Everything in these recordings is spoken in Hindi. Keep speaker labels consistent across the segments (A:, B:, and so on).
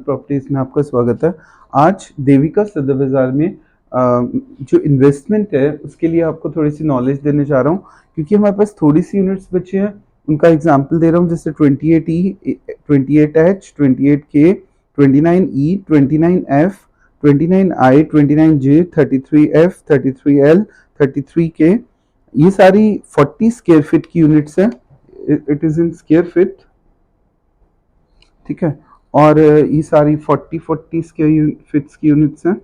A: प्रॉपर्टीज में आपका स्वागत है। आज देविका सदर बाजार में जो इन्वेस्टमेंट है उसके लिए आपको थोड़ी सी नॉलेज देने जा रहा हूँ, क्योंकि हमारे पास थोड़ी सी यूनिट्स बचे हैं। उनका एग्जांपल दे रहा हूँ, जैसे 28E, 28H, 28K, 29E, 29F, 29I, 29J, 33F, 33L, 33K। ये सारी 40 स्क्वायर फीट की यूनिट्स हैं। It is in square feet, ठीक है। और ये सारी 40 स्क्वायर फीट्स की यूनिट्स हैं।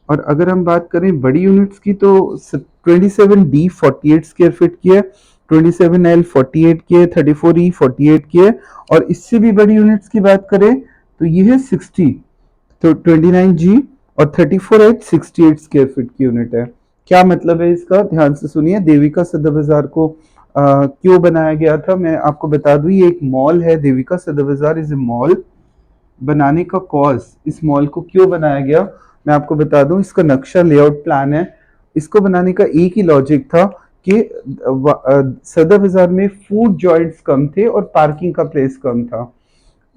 A: और अगर हम बात करें बड़ी यूनिट्स की तो 27D 48 स्क्वायर फीट की है, 27L 48 की है, 34E 48 की है। और इससे भी बड़ी यूनिट्स की बात करें तो ये है 60, तो 29G और 34H 68 स्क्वायर फीट की यूनिट है। क्या मतलब है इसका, ध्यान से सुनिए। देविका सदर बाजार को क्यों बनाया गया था, मैं आपको बता दूं। ये एक मॉल है, देविका सदर बाजार इज ए मॉल। बनाने का कॉज, इस मॉल को क्यों बनाया गया, मैं आपको बता दूं। इसका नक्शा, लेआउट प्लान है। इसको बनाने का एक ही लॉजिक था कि सदर बाजार में फूड जॉइंट्स कम थे और पार्किंग का प्लेस कम था।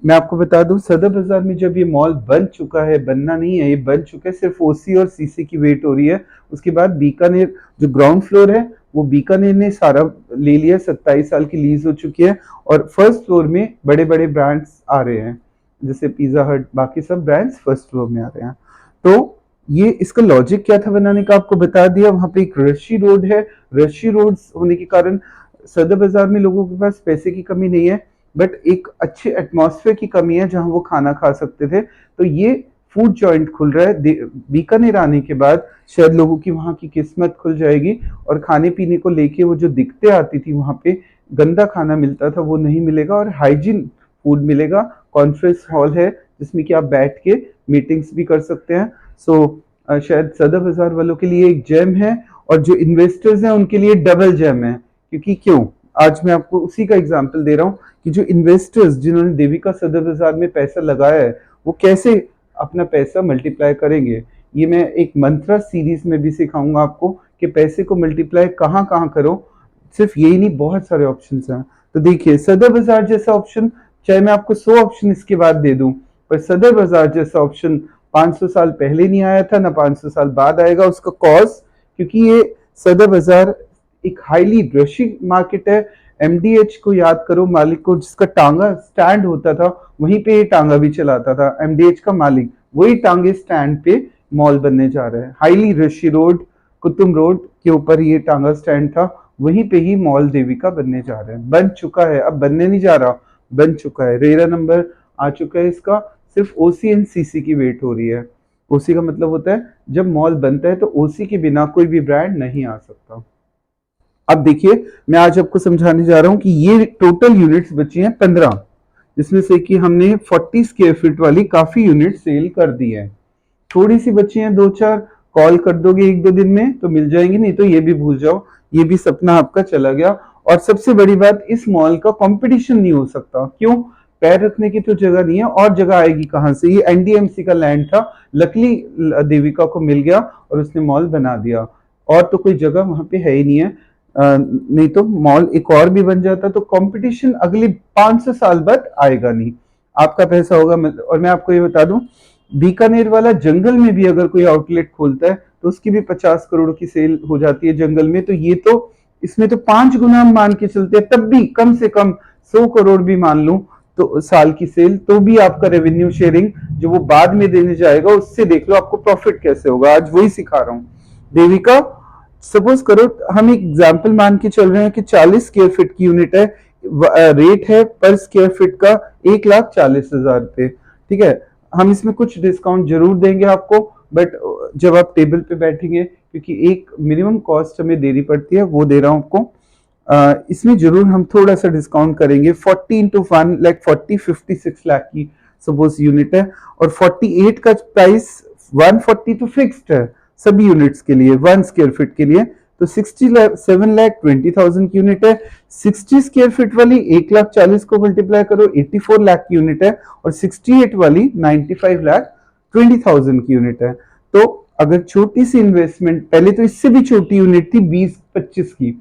A: मैं आपको बता दूं, सदर बाजार में जब ये मॉल बन चुका है, बनना नहीं है, ये बन चुका है, सिर्फ ओसी और सीसी की वेट हो रही है। उसके बाद बीकानेर जो ग्राउंड फ्लोर है वो बीकानेर ने सारा ले लिया, 27 साल की लीज हो चुकी है। और फर्स्ट फ्लोर में बड़े बड़े ब्रांड्स आ रहे हैं, जैसे पिज्जा हट, बाकी सब ब्रांड्स फर्स्ट फ्लोर में आ रहे हैं। तो ये इसका लॉजिक क्या था बनाने का, आपको बता दिया। वहां पे एक रशी रोड है, रशी रोड होने के कारण सदर बाजार में लोगों के पास पैसे की कमी नहीं है, बट एक अच्छे एटमॉस्फेयर की कमी है जहां वो खाना खा सकते थे। तो ये फूड जॉइंट खुल रहा है। बीकानेर आने के बाद शायद लोगों की वहां की किस्मत खुल जाएगी और खाने पीने को लेके वो जो दिक्कतें आती थी, वहां पे गंदा खाना मिलता था वो नहीं मिलेगा और हाइजीन फूड मिलेगा। कॉन्फ्रेंस हॉल है जिसमें कि आप बैठ के मीटिंग्स भी कर सकते हैं। शायद सदर बाजार वालों के लिए एक जेम है और जो इन्वेस्टर्स हैं उनके लिए डबल जेम है। क्योंकि क्यों, आज मैं आपको उसी का एग्जांपल दे रहा हूँ कि जो इन्वेस्टर्स जिन्होंने देविका सदर बाजार में पैसा लगाया है वो कैसे अपना पैसा मल्टीप्लाई करेंगे। ये मैं एक मंत्रा सीरीज में भी सिखाऊंगा आपको कि पैसे को मल्टीप्लाई कहाँ कहाँ करो। सिर्फ यही नहीं, बहुत सारे ऑप्शंस हैं। तो देखिए, सदर बाजार जैसा ऑप्शन चाहे मैं आपको 100 ऑप्शन इसके बाद दे दूं, पर सदर बाजार जैसा ऑप्शन 500 साल पहले नहीं आया था, ना 500 साल बाद आएगा। उसका कॉज, क्योंकि ये सदर बाजार एक हाईली रशी मार्केट है। एमडीएच को याद करो, मालिक को, जिसका टांगा स्टैंड होता था वहीं पे ये टांगा भी चलाता था। एमडीएच का मालिक, वही टांगे स्टैंड पे मॉल बनने जा रहा है। हाईली रशी रोड, कुतुब रोड के ऊपर ये टांगा स्टैंड था, वहीं पे ही मॉल देविका बनने जा रहा है। बन चुका है, अब बनने नहीं जा रहा, बन चुका है। रेरा नंबर आ चुका है इसका। सिर्फ ओसी एंड सीसी की वेट हो रही है। ओसी का मतलब होता है जब मॉल बनता है तो ओसी के बिना कोई भी ब्रांड नहीं आ सकता। अब देखिए, मैं आज आपको समझाने जा रहा हूं कि ये टोटल यूनिट्स बची हैं 15, जिसमें से कि हमने 40 स्क्वायर फीट वाली काफी यूनिट सेल कर दी है। थोड़ी सी बची हैं, 2-4 कॉल कर दोगे 1-2 दिन में तो मिल जाएंगी, नहीं तो ये भी भूल जाओ, ये भी सपना आपका चला गया। और सबसे बड़ी बात, इस मॉल का कंपटीशन नहीं हो सकता। क्यों, पैर रखने की तो जगह नहीं है, और जगह आएगी कहां से। ये एनडीएमसी का लैंड था, लकली देविका को मिल गया और उसने मॉल बना दिया। और तो कोई जगह वहां पे है ही नहीं है। नहीं तो मॉल एक और भी बन जाता तो कंपटीशन अगले 500 साल बाद आएगा नहीं, आपका पैसा होगा। और मैं आपको ये बता दूं, बीकानेर वाला जंगल में भी अगर कोई आउटलेट खोलता है तो उसकी भी 50 करोड़ की सेल हो जाती है जंगल में। तो ये तो, इसमें तो 5 गुना मान के चलते हैं, तब भी कम से कम 100 करोड़ भी मान लूं तो साल की सेल, तो भी आपका रेवेन्यू शेयरिंग जो वो बाद में देने जाएगा, उससे देख लो आपको प्रॉफिट कैसे होगा। आज वही सिखा रहा हूं। देविका, सपोज करो हम एक एग्जांपल मान के चल रहे हैं कि 40 स्क्वायर फीट की यूनिट है, रेट है पर स्क्वायर फीट का 1,40,000 रुपए, ठीक है। हम इसमें कुछ डिस्काउंट जरूर देंगे आपको, बट जब आप टेबल पे बैठेंगे, क्योंकि एक मिनिमम कॉस्ट हमें देनी पड़ती है, वो दे रहा हूं आपको। इसमें जरूर हम थोड़ा सा डिस्काउंट करेंगे। 40 into 1 लाख 56 लाख की सपोज यूनिट है, और 48 का प्राइस 140 तो फिक्स्ड है सभी यूनिट्स के लिए, 1 स्क्वायर फीट के लिए। तो 67,20,000 की यूनिट है। 60 स्क्वायर फीट वाली 1,40,000 को मल्टीप्लाई करो, 84 लाख की यूनिट है। और 68 वाली 95,20,000 की यूनिट है। तो अगर छोटी सी इन्वेस्टमेंट, पहले तो इससे भी छोटी यूनिट थी 20-25 की,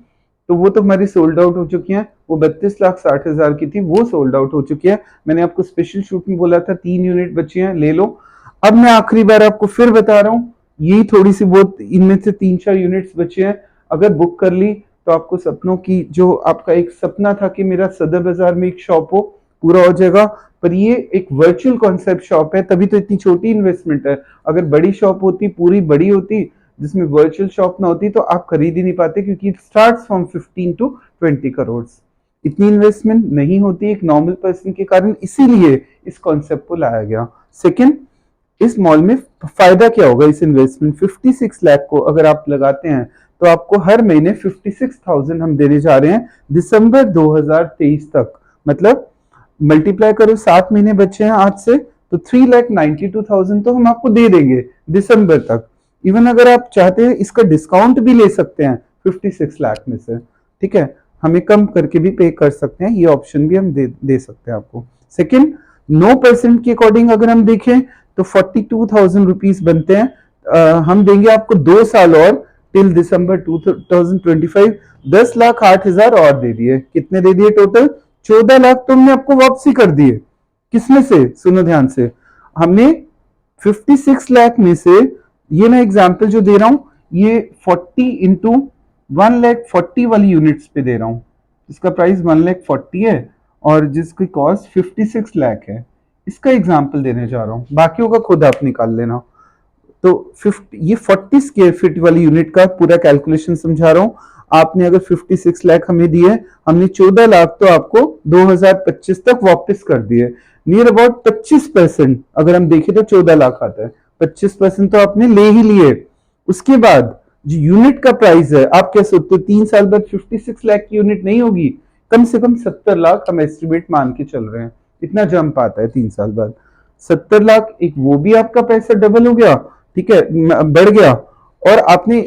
A: तो वो तो हमारी सोल्ड आउट हो चुकी हैं। वो 32,60,000 की थी, वो सोल्ड आउट हो चुकी है। मैंने आपको स्पेशल शूट में बोला था 3 यूनिट बची हैं, ले लो। अब मैं आखिरी बार आपको फिर बता रहा हूँ, यही थोड़ी सी बहुत इनमें से 3-4 यूनिट्स बचे हैं, अगर बुक कर ली तो आपको सपनों की, जो आपका एक सपना था कि मेरा सदर बाजार में एक शॉप हो, पूरा हो जाएगा। पर ये एक वर्चुअल कॉन्सेप्ट शॉप है, तभी तो इतनी छोटी इन्वेस्टमेंट है। अगर बड़ी शॉप होती, पूरी बड़ी होती, जिसमें वर्चुअल शॉप ना होती, तो आप खरीद ही नहीं पाते, क्योंकि स्टार्ट फ्रॉम 15 to 20 करोड़। इतनी इन्वेस्टमेंट नहीं होती एक नॉर्मल पर्सन के कारण, इसीलिए इस कॉन्सेप्ट को लाया गया। सेकेंड, इस मॉल में फायदा क्या होगा इस इन्वेस्टमेंट 56 लाख को अगर आप लगाते हैं, तो आपको हर महीने 56,000 हम देने जा रहे हैं दिसंबर 2023 तक। मतलब मल्टीप्लाई करो, 7 महीने बचे हैं आज से, तो 3,92,000 तो हम आपको दे देंगे दिसंबर तक। इवन अगर आप चाहते हैं इसका डिस्काउंट भी ले सकते हैं 56 लाख में से, ठीक है, हमें कम करके भी पे कर सकते हैं, ये ऑप्शन भी हम दे सकते हैं आपको। सेकेंड, 9% के अकॉर्डिंग अगर हम देखें तो 42,000 रुपीज बनते हैं। हम देंगे आपको 2 साल और, टिल दिसंबर 2025, 10,08,000 और दे दिए। कितने दे दिए टोटल? 14 लाख तो हमने आपको वापसी कर दिए। किसमें से? सुनो ध्यान से, हमने 56 लाख में से, ये मैं एग्जाम्पल जो दे रहा हूं, ये 40 इंटू 1,40,000 वाली यूनिट्स पे दे रहा हूं, इसका प्राइस 1,40,000 है और जिसकी कॉस्ट 56 लाख है। इसका एग्जाम्पल देने जा रहा हूं, बाकियों का खुद आप निकाल लेना। तो 50, ये 40 स्क्वायर फीट वाली यूनिट का पूरा कैलकुलेशन समझा रहा हूं। आपने अगर 56 लाख हमें दिए, हमने 14 लाख तो आपको 2025 तक वापस कर दिए। नियर अबाउट 25%, अगर हम देखें तो 14 लाख आता है, 25% तो आपने ले ही लिए। उसके बाद जो यूनिट का प्राइस है, आप कह सकते हो 3 साल बाद 56 लाख की यूनिट नहीं होगी, कम से कम 70 लाख हम एस्टिमेट मान के चल रहे हैं, इतना जंप आता है 3 साल बाद। 70 लाख, एक वो भी आपका पैसा डबल हो गया, ठीक है, बढ़ गया। और आपने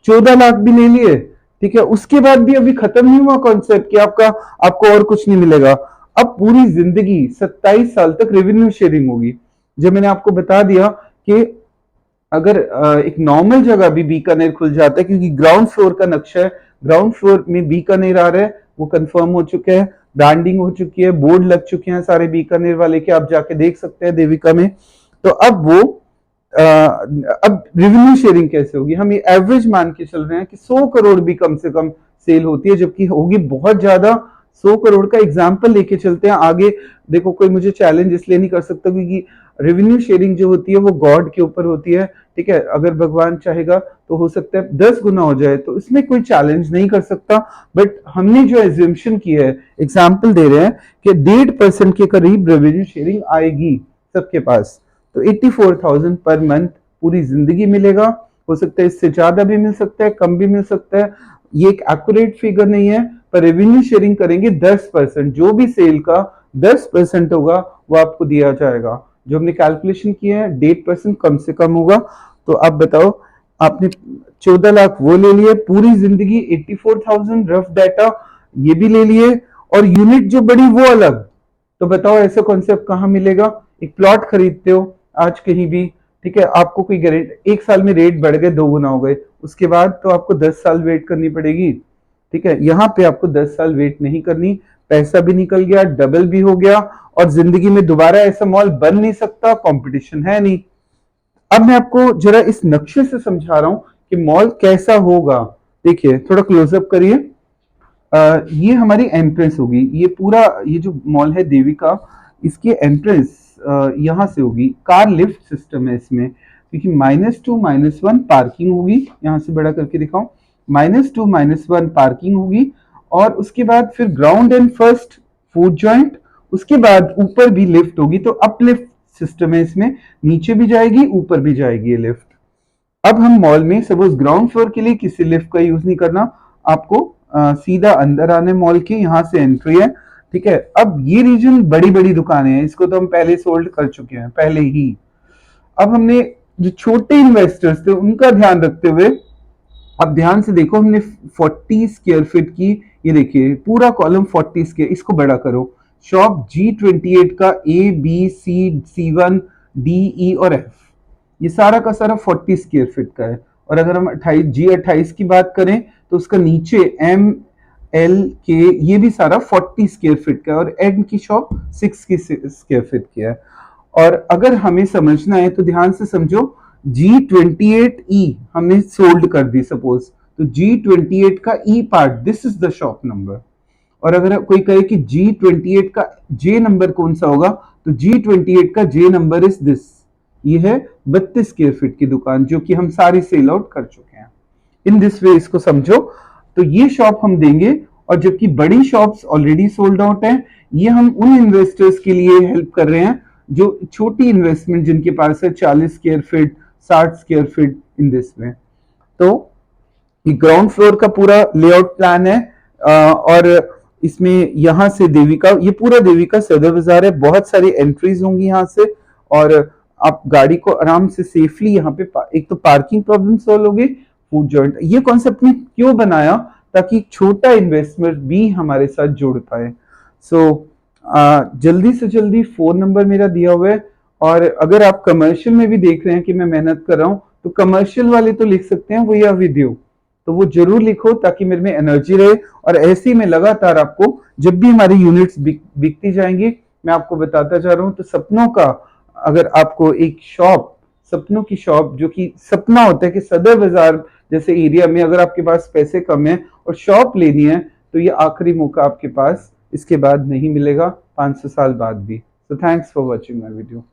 A: 14 लाख भी ले लिए, ठीक है, उसके बाद भी अभी खत्म नहीं हुआ कॉन्सेप्ट कि आपको और कुछ नहीं मिलेगा। अब पूरी जिंदगी 27 साल तक रेवेन्यू शेयरिंग होगी। जब मैंने आपको बता दिया कि अगर एक नॉर्मल जगह भी बीकानेर खुल जाता है, क्योंकि ग्राउंड फ्लोर का नक्शा है, ग्राउंड फ्लोर में बीकानेर आ रहा है, वो कंफर्म हो चुका है, ब्रांडिंग हो चुकी है, बोर्ड लग चुके हैं सारे बीकानेर वाले के, आप जाके देख सकते हैं देविका में। तो अब वो अब रेवेन्यू शेयरिंग कैसे होगी? हम ये एवरेज मान के चल रहे हैं कि 100 करोड़ भी कम से कम सेल होती है, जबकि होगी बहुत ज्यादा। 100 करोड़ का एग्जाम्पल लेके चलते हैं आगे। देखो, कोई मुझे चैलेंज इसलिए नहीं कर सकता क्योंकि रेवेन्यू शेयरिंग जो होती है वो गॉड के ऊपर होती है, ठीक है। अगर भगवान चाहेगा तो हो सकता है 10 गुना हो जाए, तो इसमें कोई चैलेंज नहीं कर सकता। बट हमने जो एज्यूमशन की है, एग्जाम्पल दे रहे हैं कि 1.5% के करीब रेवेन्यू शेयरिंग आएगी सबके पास, तो 84,000 पर मंथ पूरी जिंदगी मिलेगा। हो सकता है इससे ज्यादा भी मिल सकता है, कम भी मिल सकता है, ये एक एक्यूरेट फिगर नहीं है। पर रेवेन्यू शेयरिंग करेंगे 10%, जो भी सेल का 10% होगा वो आपको दिया जाएगा। जो हमने कैलकुलेशन किया है 1.5% कम से कम होगा। तो आप बताओ, आपने 14 लाख वो ले लिए, पूरी जिंदगी 84,000 रफ डाटा ये भी ले लिए, और यूनिट जो बड़ी वो अलग। तो बताओ ऐसा कॉन्सेप्ट कहाँ मिलेगा? एक प्लॉट खरीदते हो आज कहीं भी, ठीक है, आपको कोई गारंटी, 1 साल में रेट बढ़ गए, 2 गुना हो गए, उसके बाद तो आपको 10 साल वेट करनी पड़ेगी, ठीक है। यहाँ पे आपको 10 साल वेट नहीं करनी, पैसा भी निकल गया, डबल भी हो गया, और जिंदगी में दोबारा ऐसा मॉल बन नहीं सकता, कंपटीशन है नहीं। अब मैं आपको जरा इस नक्शे से समझा रहा हूं कि मॉल कैसा होगा। देखिए, थोड़ा क्लोजअप करिए। ये हमारी एंट्रेंस होगी, ये पूरा ये जो मॉल है देविका, इसकी एंट्रेंस यहाँ से होगी। कार लिफ्ट सिस्टम है इसमें, क्योंकि -2 -1 पार्किंग होगी। यहाँ से बड़ा करके दिखाऊं, -2 -1 पार्किंग होगी, और उसके बाद फिर ground and first food joint, उसके बाद ऊपर भी लिफ्ट होगी। तो अपलिफ्ट सिस्टम है इसमें, नीचे भी जाएगी ऊपर भी जाएगी ये लिफ्ट। अब हम मॉल में सपोज ग्राउंड फ्लोर के लिए किसी लिफ्ट का यूज नहीं करना, आपको सीधा अंदर आने मॉल के, यहाँ से एंट्री है, ठीक है। अब ये रीजन बड़ी बड़ी दुकानें हैं, इसको तो हम पहले सोल्ड कर चुके हैं पहले ही। अब हमने जो छोटे इन्वेस्टर्स थे उनका ध्यान रखते हुए, अब ध्यान से देखो, हमने 40 स्क्वायर फीट की, ये देखिए पूरा कॉलम 40 स्क्वायर, इसको बड़ा करो। शॉप G28 का A B C C1 D E और F, ये सारा का सारा 40 स्क्वायर फीट का है। और अगर हम G28 की बात करें तो उसका नीचे एल के, ये भी सारा 40 स्क्वायर फीट का है और एन की शॉप 6 की स्क्वायर फीट की है। और अगर हमें समझना है तो ध्यान से समझो, G28E हमने सोल्ड कर दी सपोज, तो G28 का E part, this is the shop number. और अगर कोई कहे कि G28 का जे नंबर कौन सा होगा, तो G28 का जे नंबर इज दिस। ये है 32 स्क्वायर फीट की दुकान जो कि हम सारी सेल आउट कर चुके हैं। इन दिस वे इसको समझो। तो ये शॉप हम देंगे, और जबकि बड़ी शॉप्स ऑलरेडी सोल्ड आउट है, ये हम उन इन्वेस्टर्स के लिए हेल्प कर रहे हैं जो छोटी इन्वेस्टमेंट जिनके पास है 40 square feet, 60 square feet, in this way. तो ये ग्राउंड फ्लोर का पूरा लेआउट प्लान है। और इसमें यहाँ से देविका, ये पूरा देविका सदर बाजार है, बहुत सारी एंट्रीज होंगी यहाँ से। और आप गाड़ी को आराम से सेफली यहाँ पे एक तो पार्किंग प्रॉब्लम सॉल्व होगी, फूड जॉइंट। ये कॉन्सेप्ट ने क्यों बनाया, ताकि एक छोटा इन्वेस्टमेंट भी हमारे साथ जुड़ पाए। सो जल्दी से जल्दी फोन नंबर मेरा दिया हुआ है। और अगर आप कमर्शियल में भी देख रहे हैं कि मैं मेहनत कर रहा हूँ, तो कमर्शियल वाले तो लिख सकते हैं, वो या वीडियो, तो वो जरूर लिखो ताकि मेरे में एनर्जी रहे। और ऐसे ही मैं लगातार आपको, जब भी हमारी यूनिट्स बिकती जाएंगी, मैं आपको बताता जा रहा हूँ। तो सपनों का, अगर आपको एक शॉप, सपनों की शॉप, जो कि सपना होता है कि सदर बाजार जैसे एरिया में अगर आपके पास पैसे कम है और शॉप लेनी है, तो ये आखिरी मौका आपके पास, इसके बाद नहीं मिलेगा, 500 साल बाद भी। So thanks for watching my video.